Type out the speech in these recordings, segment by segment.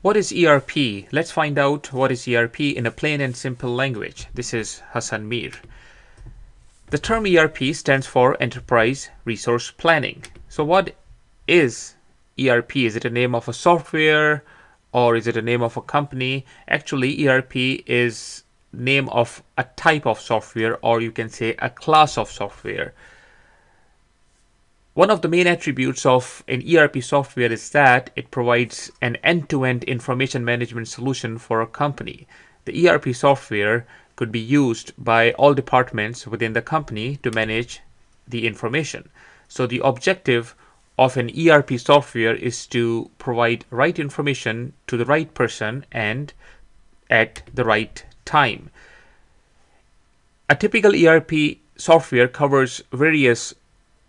What is ERP? Let's find out what is ERP in a plain and simple language. This is Hassan Mir. The term ERP stands for Enterprise Resource Planning. So what is ERP? Is it a name of a software or is it a name of a company? Actually, ERP is name of a type of software, or you can say a class of software. One of the main attributes of an ERP software is that it provides an end-to-end information management solution for a company. The ERP software could be used by all departments within the company to manage the information. So the objective of an ERP software is to provide right information to the right person and at the right time. A typical ERP software covers various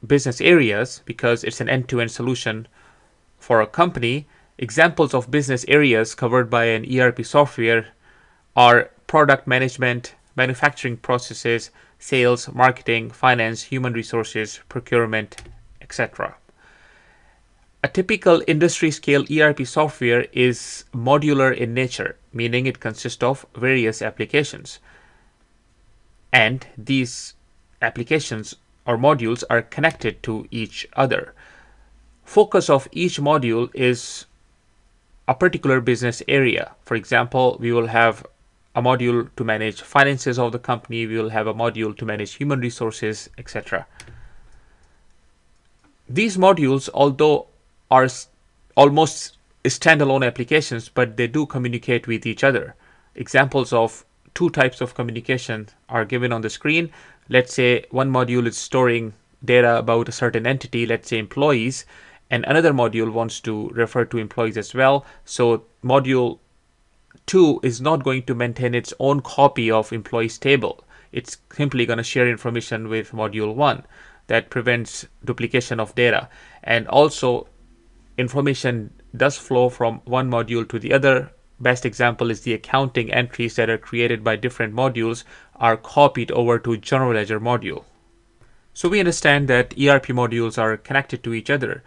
business areas because it's an end-to-end solution for a company. Examples of business areas covered by an ERP software are product management, manufacturing processes, sales, marketing, finance, human resources, procurement, etc. A typical industry-scale ERP software is modular in nature, meaning it consists of various applications. And these applications or modules are connected to each other. Focus of each module is a particular business area. For example, we will have a module to manage finances of the company, we will have a module to manage human resources, etc. These modules, although are almost standalone applications, but they do communicate with each other. Examples of two types of communication are given on the screen. Let's say one module is storing data about a certain entity, let's say employees, and another module wants to refer to employees as well. So module 2 is not going to maintain its own copy of employees table. It's simply going to share information with module 1. That prevents duplication of data. And also information does flow from one module to the other. Best example is the accounting entries that are created by different modules are copied over to general ledger module. So we understand that ERP modules are connected to each other.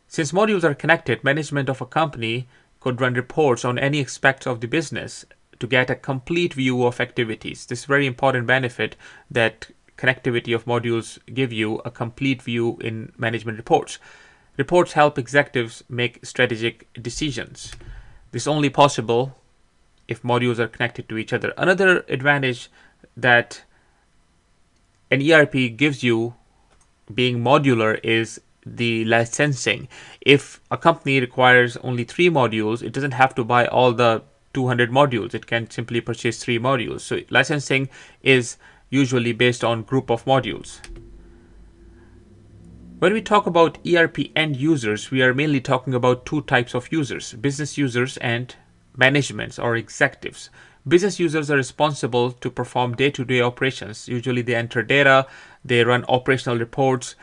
Since modules are connected, management of a company could run reports on any aspect of the business to get a complete view of activities. This is a very important benefit that connectivity of modules give you a complete view in management reports. Reports help executives make strategic decisions. This is only possible if modules are connected to each other. Another advantage that an ERP gives you being modular is the licensing. If a company requires only 3 modules, it doesn't have to buy all the 200 modules. It can simply purchase 3 modules. So licensing is usually based on group of modules. When we talk about ERP end users, we are mainly talking about 2 types of users, business users and managements or executives. Business users are responsible to perform day-to-day operations. Usually they enter data, they run operational reports,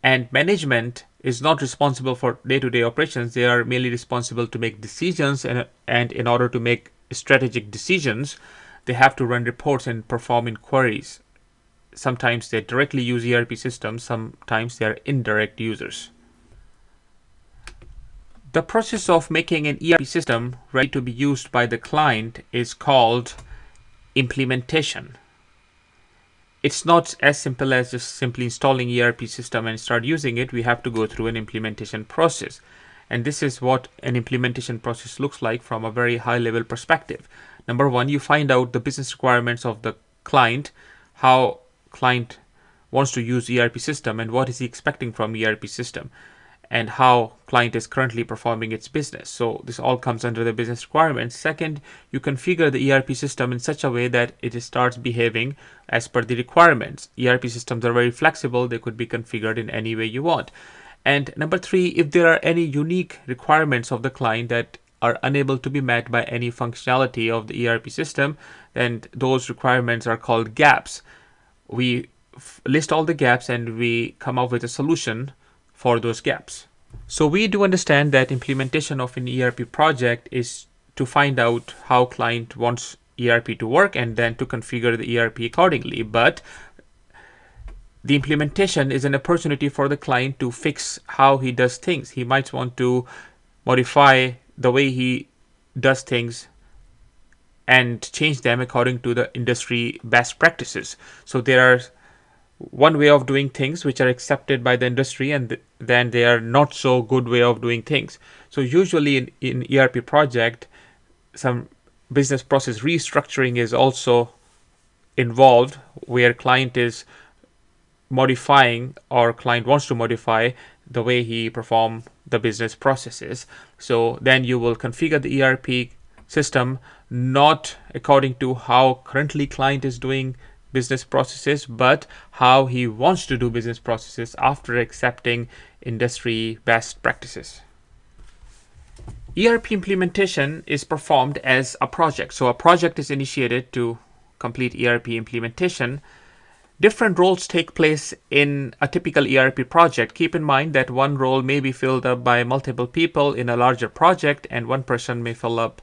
and management is not responsible for day-to-day operations. They are merely responsible to make decisions, and in order to make strategic decisions, they have to run reports and perform inquiries. Sometimes they directly use ERP systems, sometimes they are indirect users. The process of making an ERP system ready to be used by the client is called implementation. It's not as simple as just simply installing ERP system and start using it. We have to go through an implementation process. And this is what an implementation process looks like from a very high level perspective. Number 1, you find out the business requirements of the client, how client wants to use ERP system and what is he expecting from ERP system, and how client is currently performing its business. So this all comes under the business requirements. Second, you configure the ERP system in such a way that it starts behaving as per the requirements. ERP systems are very flexible. They could be configured in any way you want. And number 3, if there are any unique requirements of the client that are unable to be met by any functionality of the ERP system, then those requirements are called gaps. We list all the gaps and we come up with a solution for those gaps. So we do understand that implementation of an ERP project is to find out how client wants ERP to work and then to configure the ERP accordingly. But the implementation is an opportunity for the client to fix how he does things. He might want to modify the way he does things and change them according to the industry best practices. So there are one way of doing things which are accepted by the industry, and then they are not so good way of doing things. So usually in ERP project, some business process restructuring is also involved, where client is modifying, or client wants to modify the way he perform the business processes. So then you will configure the ERP system not according to how currently client is doing business processes, but how he wants to do business processes after accepting industry best practices. ERP implementation is performed as a project. So a project is initiated to complete ERP implementation. Different roles take place in a typical ERP project. Keep in mind that one role may be filled up by multiple people in a larger project, and one person may fill up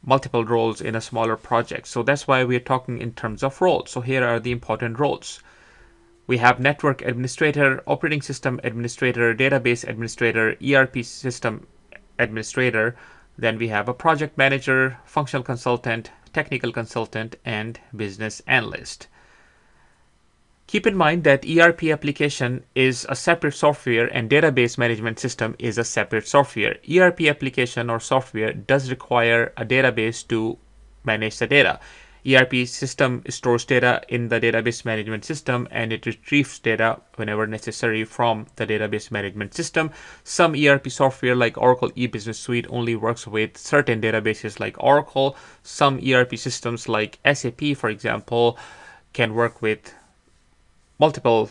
multiple roles in a smaller project. So that's why we're talking in terms of roles. So here are the important roles. We have network administrator, operating system administrator, database administrator, ERP system administrator. Then we have a project manager, functional consultant, technical consultant, and business analyst. Keep in mind that ERP application is a separate software and database management system is a separate software. ERP application or software does require a database to manage the data. ERP system stores data in the database management system, and it retrieves data whenever necessary from the database management system. Some ERP software like Oracle e-business suite only works with certain databases like Oracle. Some ERP systems like SAP, for example, can work with multiple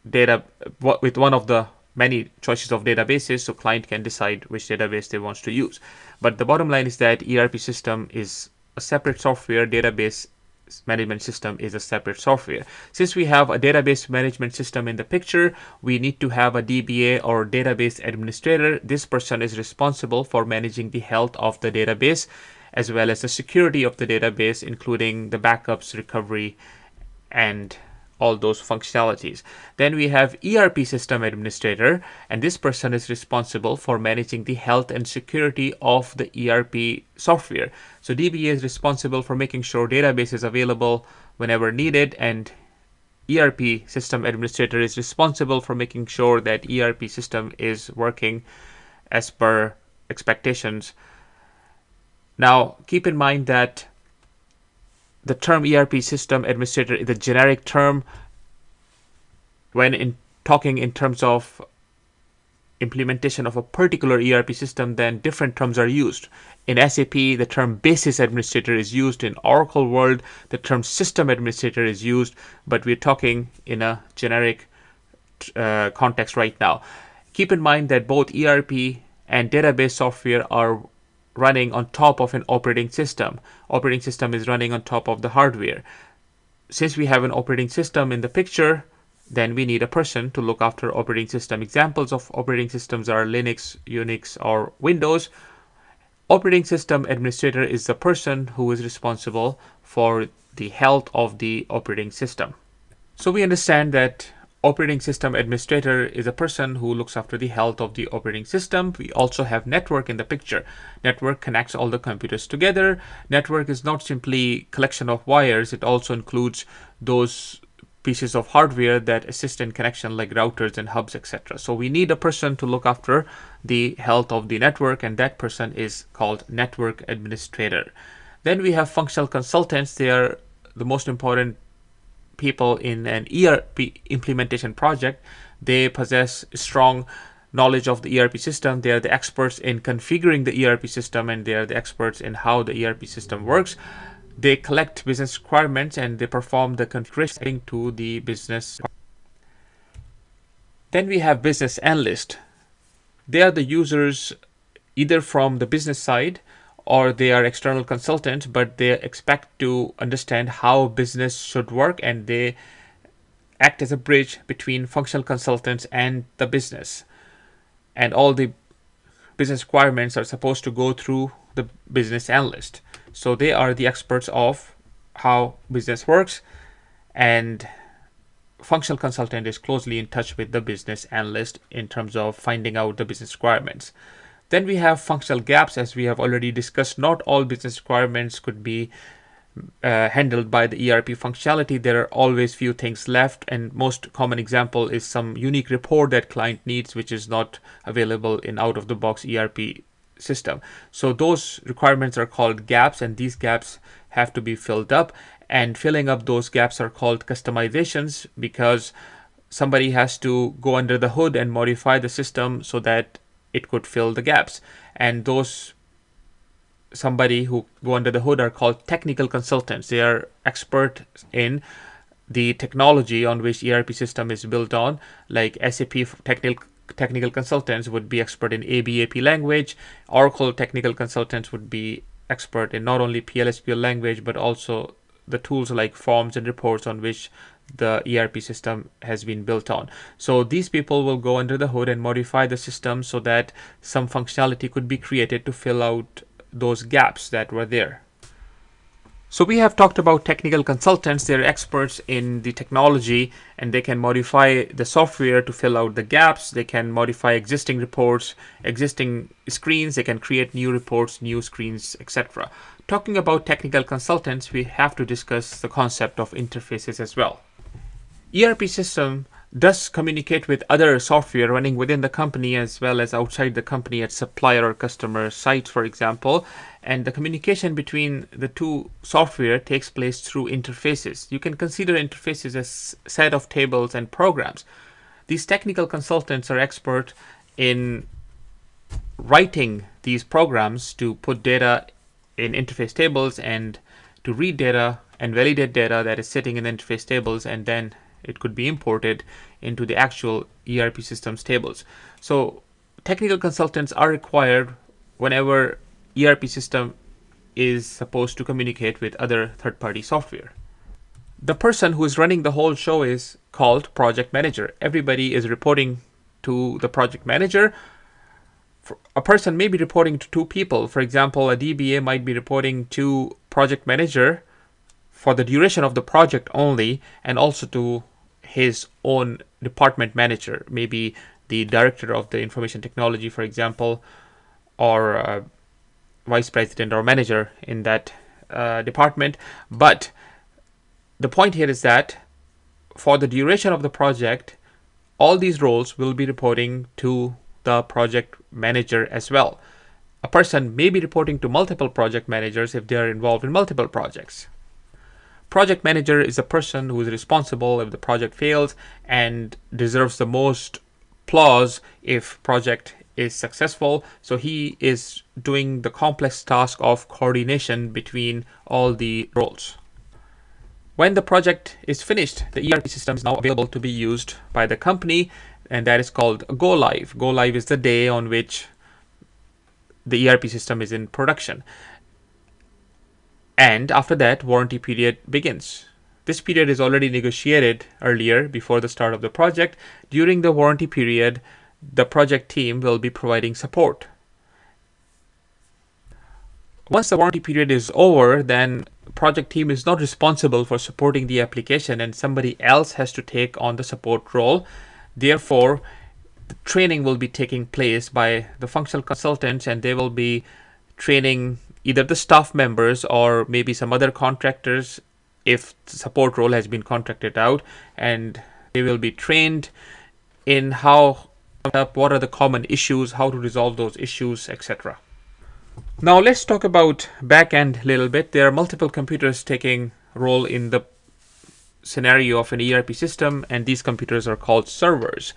data with one of the many choices of databases, so client can decide which database they want to use. But the bottom line is that ERP system is a separate software, database management system is a separate software. Since we have a database management system in the picture, we need to have a DBA or database administrator. This person is responsible for managing the health of the database as well as the security of the database, including the backups, recovery, and all those functionalities. Then we have ERP system administrator, and this person is responsible for managing the health and security of the ERP software. So DBA is responsible for making sure database is available whenever needed, and ERP system administrator is responsible for making sure that ERP system is working as per expectations. Now keep in mind that the term ERP system administrator is a generic term. When talking in terms of implementation of a particular ERP system, then different terms are used. In SAP, the term basis administrator is used. In Oracle world, the term system administrator is used, but we're talking in a generic context right now. Keep in mind that both ERP and database software are running on top of an operating system. Operating system is running on top of the hardware. Since we have an operating system in the picture, then we need a person to look after operating system. Examples of operating systems are Linux, Unix, or Windows. Operating system administrator is the person who is responsible for the health of the operating system. So we understand that operating system administrator is a person who looks after the health of the operating system. We also have network in the picture. Network connects all the computers together. Network is not simply collection of wires. It also includes those pieces of hardware that assist in connection like routers and hubs, etc. So we need a person to look after the health of the network, and that person is called network administrator. Then we have functional consultants. They are the most important people in an ERP implementation project. They possess strong knowledge of the ERP system. They are the experts in configuring the ERP system, and they are the experts in how the ERP system works. They collect business requirements and they perform the configuration to the business. Then we have business analyst. They are the users either from the business side or they are external consultants, but they expect to understand how business should work, and they act as a bridge between functional consultants and the business. And all the business requirements are supposed to go through the business analyst. So they are the experts of how business works, and functional consultant is closely in touch with the business analyst in terms of finding out the business requirements. Then we have functional gaps, as we have already discussed. Not all business requirements could be handled by the ERP functionality. There are always few things left, and most common example is some unique report that client needs, which is not available in out-of-the-box ERP system. So those requirements are called gaps, and these gaps have to be filled up, and filling up those gaps are called customizations, because somebody has to go under the hood and modify the system so that it could fill the gaps. And those somebody who go under the hood are called technical consultants. They are expert in the technology on which ERP system is built on. Like SAP technical consultants would be expert in ABAP language. Oracle technical consultants would be expert in not only PLSQL language, but also the tools like forms and reports on which the ERP system has been built on. So these people will go under the hood and modify the system so that some functionality could be created to fill out those gaps that were there. So we have talked about technical consultants. They're experts in the technology, and they can modify the software to fill out the gaps. They can modify existing reports, existing screens. They can create new reports, new screens, etc. Talking about technical consultants, we have to discuss the concept of interfaces as well. ERP system does communicate with other software running within the company as well as outside the company at supplier or customer sites, for example. And the communication between the two software takes place through interfaces. You can consider interfaces as a set of tables and programs. These technical consultants are expert in writing these programs to put data in interface tables and to read data and validate data that is sitting in the interface tables, and then it could be imported into the actual ERP systems tables. So technical consultants are required whenever ERP system is supposed to communicate with other third-party software. The person who is running the whole show is called project manager. Everybody is reporting to the project manager. A person may be reporting to two people. For example, a DBA might be reporting to project manager for the duration of the project only, and also to his own department manager, maybe the director of the information technology, for example, or vice president or manager in that department. But the point here is that for the duration of the project, all these roles will be reporting to the project manager as well. A person may be reporting to multiple project managers if they are involved in multiple projects. Project manager is a person who is responsible if the project fails and deserves the most applause if project is successful. So he is doing the complex task of coordination between all the roles. When the project is finished, the ERP system is now available to be used by the company, and that is called go live. Go live is the day on which the ERP system is in production. And after that, warranty period begins. This period is already negotiated earlier before the start of the project. During the warranty period, the project team will be providing support. Once the warranty period is over, then project team is not responsible for supporting the application, and somebody else has to take on the support role. Therefore, the training will be taking place by the functional consultants, and they will be training either the staff members or maybe some other contractors if the support role has been contracted out, and they will be trained in what are the common issues, how to resolve those issues, etc. Now let's talk about backend a little bit. There are multiple computers taking role in the scenario of an ERP system, and these computers are called servers.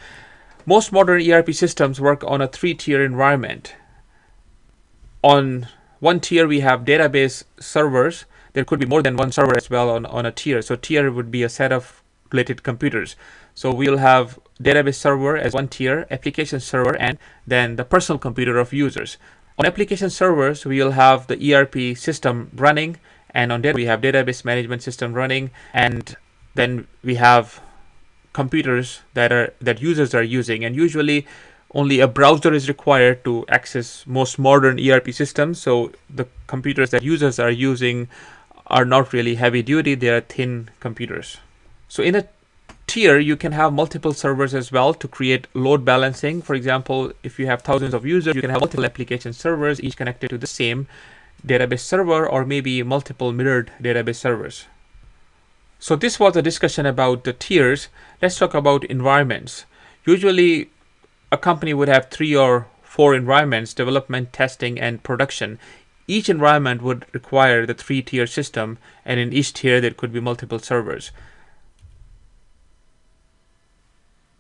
Most modern ERP systems work on a 3-tier environment. On one tier, we have database servers. There could be more than one server as well on a tier. So tier would be a set of related computers. So we'll have database server as one tier, application server, and then the personal computer of users. On application servers, we'll have the ERP system running, and on that we have database management system running, and then we have computers that users are using, and usually only a browser is required to access most modern ERP systems. So the computers that users are using are not really heavy duty, they are thin computers. So in a tier, you can have multiple servers as well to create load balancing. For example, if you have thousands of users, you can have multiple application servers, each connected to the same database server, or maybe multiple mirrored database servers. So this was a discussion about the tiers. Let's talk about environments. Usually, a company would have 3 or 4 environments: development, testing, and production. Each environment would require the 3-tier system, and in each tier there could be multiple servers.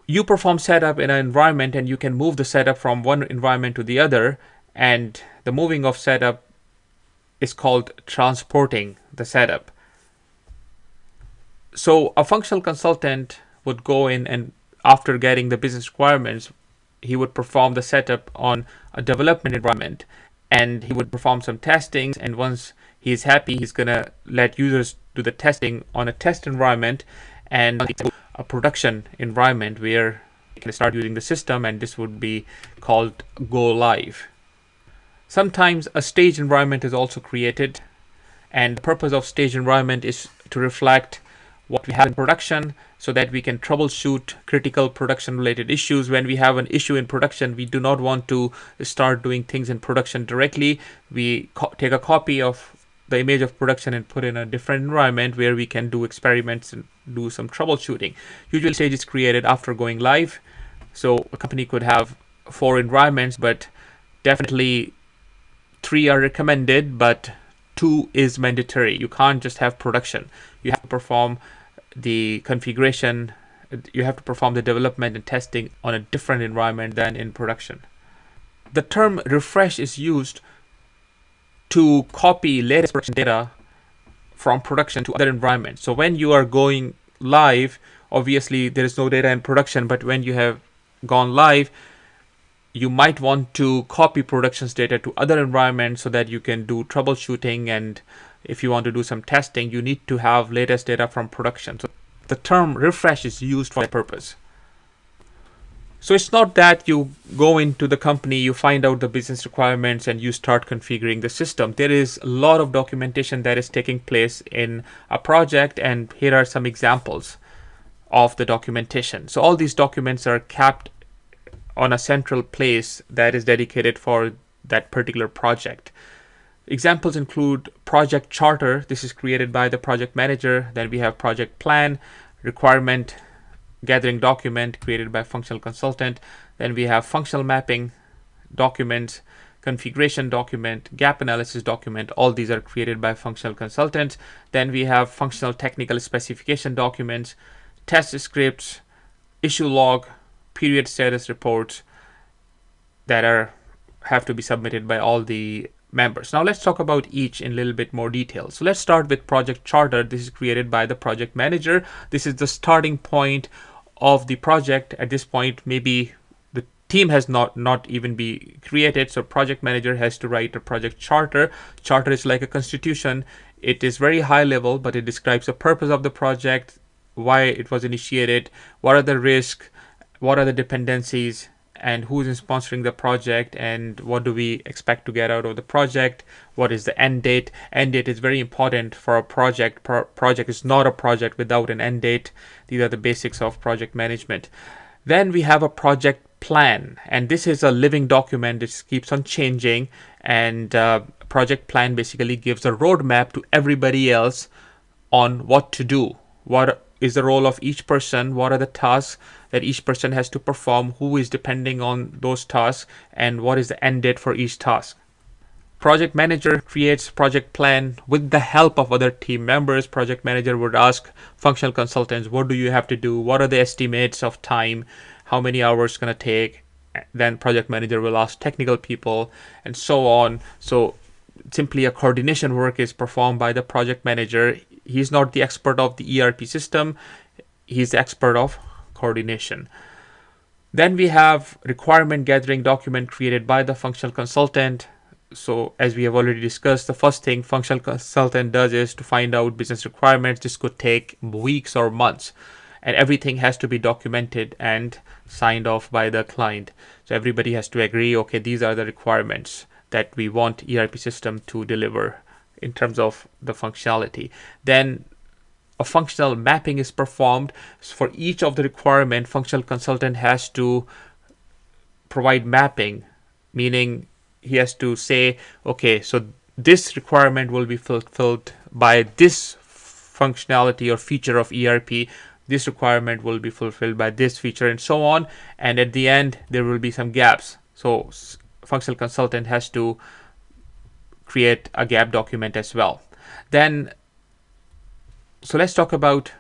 You perform setup in an environment, and you can move the setup from one environment to the other, and the moving of setup is called transporting the setup. So a functional consultant would go in, and after getting the business requirements, he would perform the setup on a development environment, and he would perform some testings, and once he's happy, he's gonna let users do the testing on a test environment, and a production environment where you can start using the system, and this would be called go live. Sometimes a stage environment is also created, and the purpose of stage environment is to reflect what we have in production so that we can troubleshoot critical production related issues. When we have an issue in production, we do not want to start doing things in production directly. We take a copy of the image of production and put in a different environment where we can do experiments and do some troubleshooting. Usually stage is created after going live. So a company could have 4 environments, but definitely 3 are recommended, but 2 is mandatory. You can't just have production. You have to perform the configuration, you have to perform the development and testing on a different environment than in production. The term refresh is used to copy latest production data from production to other environments. So when you are going live, obviously there is no data in production, but when you have gone live, you might want to copy production's data to other environments so that you can do troubleshooting, and if you want to do some testing, you need to have latest data from production. So the term refresh is used for that purpose. So it's not that you go into the company, you find out the business requirements, and you start configuring the system. There is a lot of documentation that is taking place in a project, and here are some examples of the documentation. So all these documents are kept on a central place that is dedicated for that particular project. Examples include project charter. This is created by the project manager. Then we have project plan, requirement gathering document created by functional consultant. Then we have functional mapping documents, configuration document, gap analysis document. All these are created by functional consultants. Then we have functional technical specification documents, test scripts, issue log, period status reports that have to be submitted by all the members. Now let's talk about each in a little bit more detail. So let's start with project charter. This is created by the project manager. This is the starting point of the project. At this point, maybe the team has not even be created, so project manager has to write a project charter. Charter is like a constitution. It is very high level, but it describes the purpose of the project, why it was initiated, what are the risks, what are the dependencies, and who is sponsoring the project, and what do we expect to get out of the project, what is the end date. End date is very important for a project. Project is not a project without an end date. These are the basics of project management. Then we have a project plan, and this is a living document. It keeps on changing, and project plan basically gives a roadmap to everybody else on what to do. What is the role of each person? What are the tasks that each person has to perform? Who is depending on those tasks? And what is the end date for each task? Project manager creates project plan with the help of other team members. Project manager would ask functional consultants, what do you have to do? What are the estimates of time? How many hours going to take? Then project manager will ask technical people, and so on. So simply a coordination work is performed by the project manager. He's not the expert of the ERP system. He's the expert of coordination. Then we have requirement gathering document created by the functional consultant. So as we have already discussed, the first thing functional consultant does is to find out business requirements. This could take weeks or months, and everything has to be documented and signed off by the client. So everybody has to agree, okay, these are the requirements that we want ERP system to deliver in terms of the functionality. Then a functional mapping is performed, for each of the requirement, functional consultant has to provide mapping, meaning he has to say, okay, so this requirement will be fulfilled by this functionality or feature of ERP. This requirement will be fulfilled by this feature, and so on. And at the end, there will be some gaps. So functional consultant has to create a gap document as well. Then, so let's talk about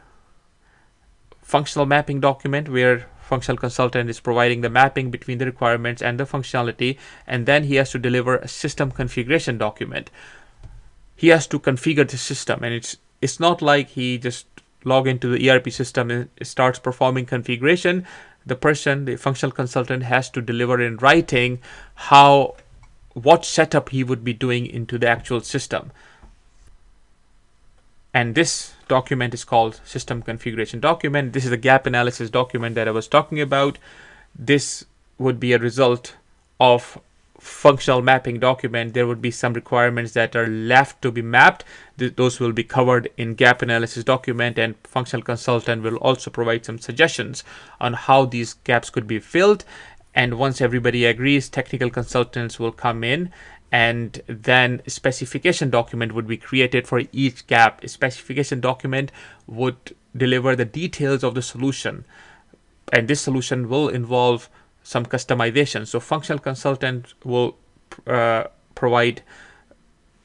functional mapping document, where functional consultant is providing the mapping between the requirements and the functionality, and then he has to deliver a system configuration document. He has to configure the system, and it's not like he just log into the ERP system and starts performing configuration. The functional consultant, has to deliver in writing what setup he would be doing into the actual system. And this document is called system configuration document. This is the gap analysis document that I was talking about. This would be a result of functional mapping document. There would be some requirements that are left to be mapped. Those will be covered in gap analysis document, and functional consultant will also provide some suggestions on how these gaps could be filled. And once everybody agrees, technical consultants will come in, and then a specification document would be created for each gap. A specification document would deliver the details of the solution, and this solution will involve some customization. So functional consultant will provide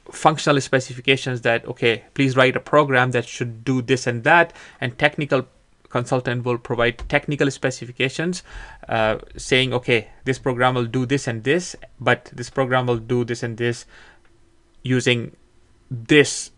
functional specifications that, okay, please write a program that should do this and that, and technical consultant will provide technical specifications saying, okay, this program will do this and this, but this program will do this and this using this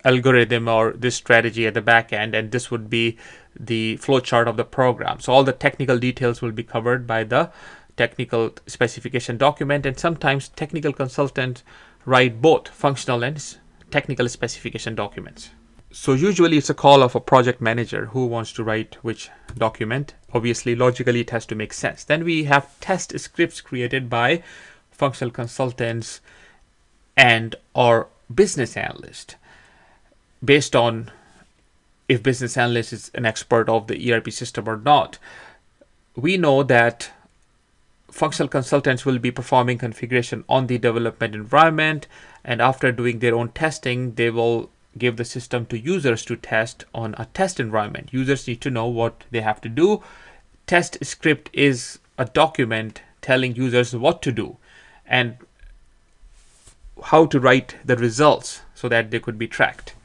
algorithm or this strategy at the back end, and this would be the flowchart of the program. So all the technical details will be covered by the technical specification document, and sometimes technical consultants write both functional and technical specification documents. So usually it's a call of a project manager who wants to write which document. Obviously, logically, it has to make sense. Then we have test scripts created by functional consultants and or business analyst, based on if business analyst is an expert of the ERP system or not. We know that functional consultants will be performing configuration on the development environment, and after doing their own testing, they will give the system to users to test on a test environment. Users need to know what they have to do. Test script is a document telling users what to do and how to write the results so that they could be tracked.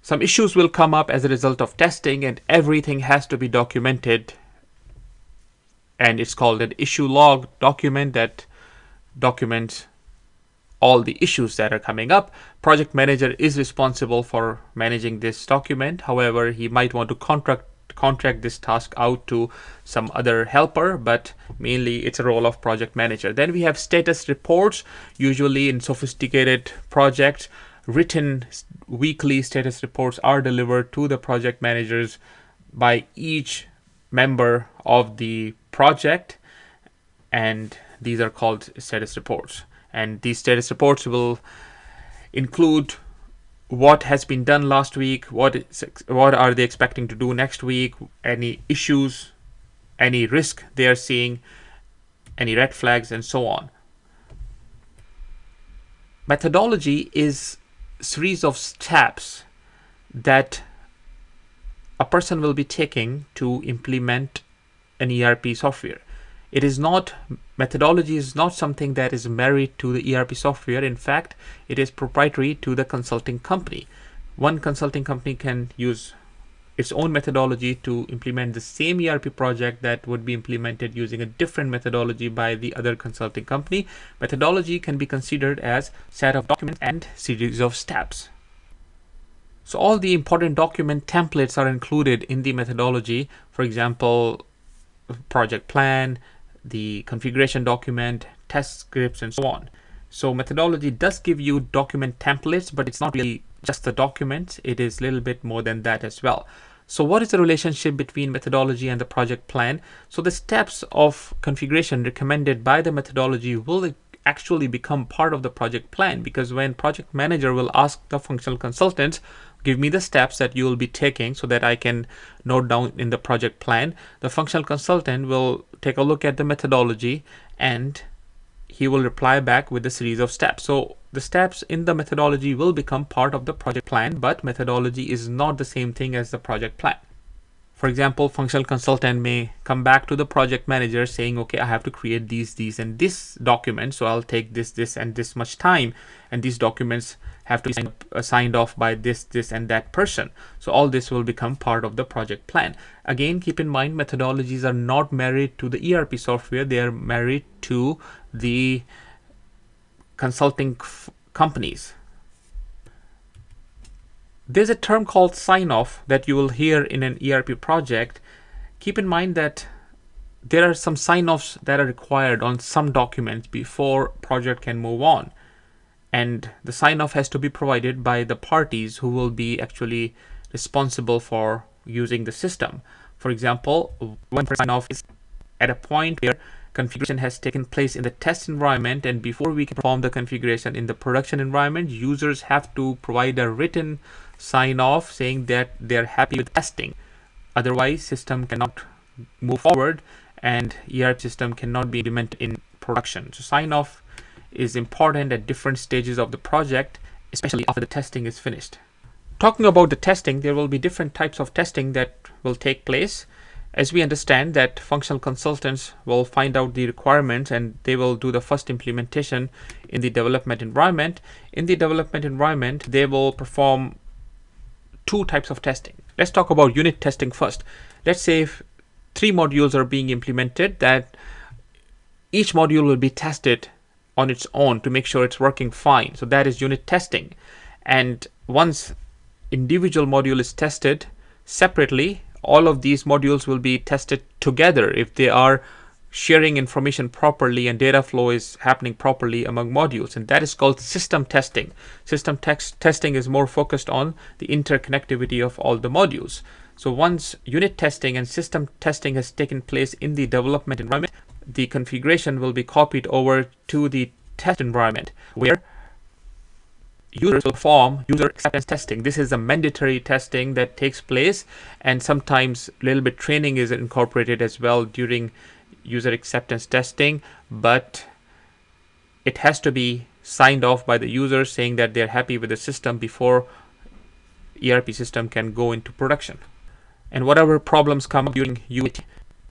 Some issues will come up as a result of testing, and everything has to be documented, and it's called an issue log document that documents all the issues that are coming up. Project manager is responsible for managing this document. However, he might want to contract this task out to some other helper, but mainly it's a role of project manager. Then we have status reports. Usually in sophisticated projects, written weekly status reports are delivered to the project managers by each member of the project, and these are called status reports. And these status reports will include what has been done last week, what are they expecting to do next week, any issues, any risk they are seeing, any red flags, and so on. Methodology is a series of steps that a person will be taking to implement an ERP software. Methodology is not something that is married to the ERP software. In fact, it is proprietary to the consulting company. One consulting company can use its own methodology to implement the same ERP project that would be implemented using a different methodology by the other consulting company. Methodology can be considered as set of documents and series of steps. So all the important document templates are included in the methodology. For example, project plan, the configuration document, test scripts, and so on. So methodology does give you document templates, but it's not really just the documents. It is a little bit more than that as well. So what is the relationship between methodology and the project plan? So the steps of configuration recommended by the methodology will actually become part of the project plan, because when project manager will ask the functional consultants, give me the steps that you will be taking so that I can note down in the project plan. The functional consultant will take a look at the methodology and he will reply back with a series of steps. So the steps in the methodology will become part of the project plan, but methodology is not the same thing as the project plan. For example, functional consultant may come back to the project manager saying, okay, I have to create these, and this document. So I'll take this, and this much time. And these documents have to be signed off by this, and that person. So all this will become part of the project plan. Again, keep in mind, methodologies are not married to the ERP software. They are married to the consulting companies. There's a term called sign-off that you will hear in an ERP project. Keep in mind that there are some sign-offs that are required on some documents before project can move on. And the sign-off has to be provided by the parties who will be actually responsible for using the system. For example, one sign-off is at a point where configuration has taken place in the test environment, and before we can perform the configuration in the production environment, users have to provide a written sign off saying that they're happy with testing. Otherwise, system cannot move forward and ERP system cannot be implemented in production. So sign off is important at different stages of the project, especially after the testing is finished. Talking about the testing, there will be different types of testing that will take place. As we understand that functional consultants will find out the requirements and they will do the first implementation in the development environment. In the development environment, they will perform two types of testing. Let's talk about unit testing first. Let's say if 3 modules are being implemented, that each module will be tested on its own to make sure it's working fine. So that is unit testing. And once individual module is tested separately, all of these modules will be tested together if they are sharing information properly and data flow is happening properly among modules, and that is called system testing. System testing is more focused on the interconnectivity of all the modules. So once unit testing and system testing has taken place in the development environment, the configuration will be copied over to the test environment where users will perform user acceptance testing. This is a mandatory testing that takes place, and sometimes a little bit training is incorporated as well during user acceptance testing, but it has to be signed off by the user saying that they're happy with the system before ERP system can go into production. And whatever problems come up during UAT,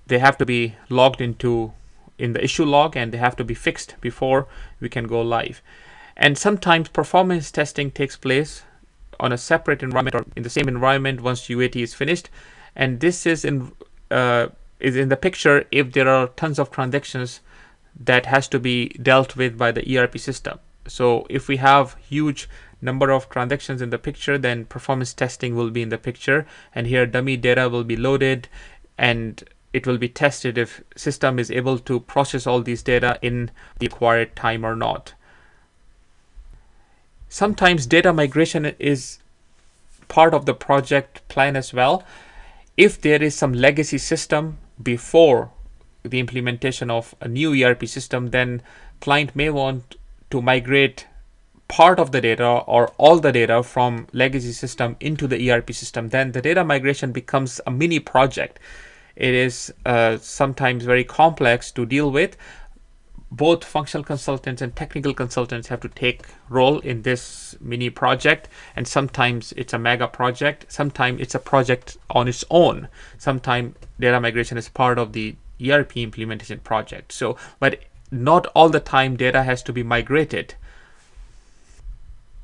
they have to be logged in the issue log, and they have to be fixed before we can go live. And sometimes performance testing takes place on a separate environment or in the same environment once UAT is finished. And this is in the picture if there are tons of transactions that has to be dealt with by the ERP system. So if we have huge number of transactions in the picture, then performance testing will be in the picture, and here dummy data will be loaded and it will be tested if system is able to process all these data in the required time or not. Sometimes data migration is part of the project plan as well. If there is some legacy system before the implementation of a new ERP system, then client may want to migrate part of the data or all the data from legacy system into the ERP system. Then the data migration becomes a mini project. It is sometimes very complex to deal with. Both functional consultants and technical consultants have to take role in this mini project, and sometimes it's a mega project, sometimes it's a project on its own, sometimes data migration is part of the ERP implementation project. So, but not all the time data has to be migrated.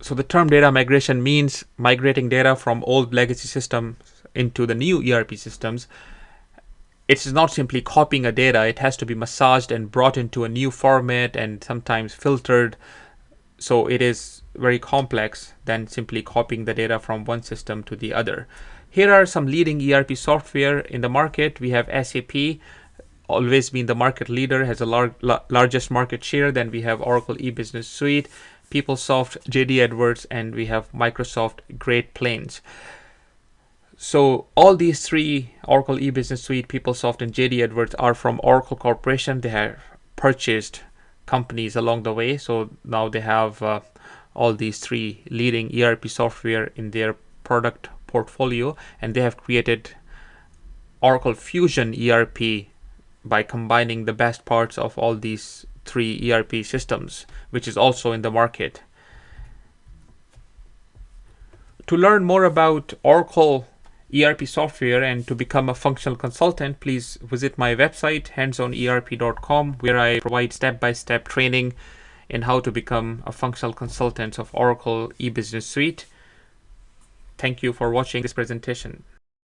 So the term data migration means migrating data from old legacy systems into the new ERP systems. It's not simply copying a data, it has to be massaged and brought into a new format and sometimes filtered. So it is very complex than simply copying the data from one system to the other. Here are some leading ERP software in the market. We have SAP, always been the market leader, has a largest market share. Then we have Oracle E-Business Suite, PeopleSoft, JD Edwards, and we have Microsoft Great Plains. So all these 3, Oracle E-Business Suite, PeopleSoft, and JD Edwards, are from Oracle Corporation. They have purchased companies along the way. So now they have all these 3 leading ERP software in their product portfolio, and they have created Oracle Fusion ERP by combining the best parts of all these three ERP systems, which is also in the market. To learn more about Oracle ERP software and to become a functional consultant, please visit my website handsonerp.com, where I provide step-by-step training in how to become a functional consultant of Oracle eBusiness Suite. Thank you for watching this presentation.